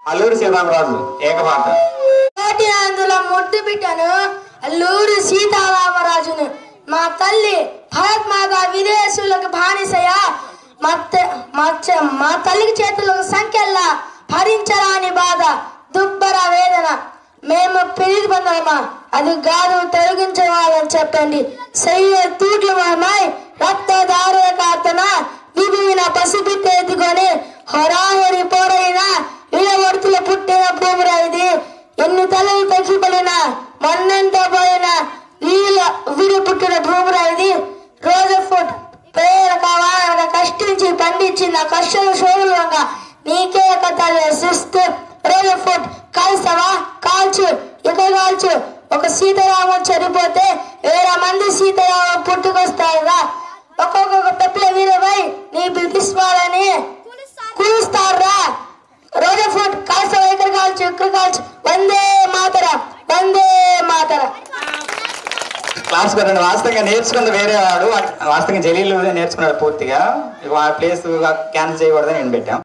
అల్లూరి సీతారామరాజు ఏకపాట. అందులో ముద్దు బిడ్డను అల్లూరి సీతారామరాజును. మా తల్లి భరత్మాత విదేశీయులకు బానిసయా మా తల్లికి చేతులకు సంఖ్యల్లా భరించరాని బాధ దుబ్బర వేదన. మేము పిలిచి పొందమా అది గాదు తొలగించవాలని చెప్పండి. శరీర తూట్లు మామాయ్ రక్తదారుల కాతన విభిన్న పసిబిడ్డ ఎత్తుకొని హొరాహొరి పోరైన ఇళ్ళవర్తులు పుట్టిన భూమిరా ఇది. ఎన్ని తలలు తగ్గిపడినా మొన్నంత పోయిన వీడి పుట్టిన భూమిరా ఇది. రోజు ఫుడ్ పేరు కావాలన్న కష్టించి పండించిన కష్టాల శోభులంగా నీకే కథలు సిస్తూ రోజు ఫుడ్ కాల్సవా కాల్చు ఇక కాల్చు. ఒక సీతారాముడు చనిపోతే 1,000 మంది సీతారాముడు పుట్టుకొస్తారుగా. ఒక్కొక్క పెప్పుల వీరపై నీ బ్రిటిష్ వాళ్ళని కూలుస్తారా. రోజు ఫుడ్ కాల్సవా ఇక్కడ కాల్చు ఇక్కడ కాల్చు. వందే మాతరం వందే మాతరం. క్లాస్ పెట్టండి. వాస్తవంగా నేర్చుకుంది వేరే వాడు, వాస్తవంగా జలీలు నేర్చుకున్నాడు పూర్తిగా. ప్లేస్ క్యాన్సిల్ చేయకూడదని నేను పెట్టాం.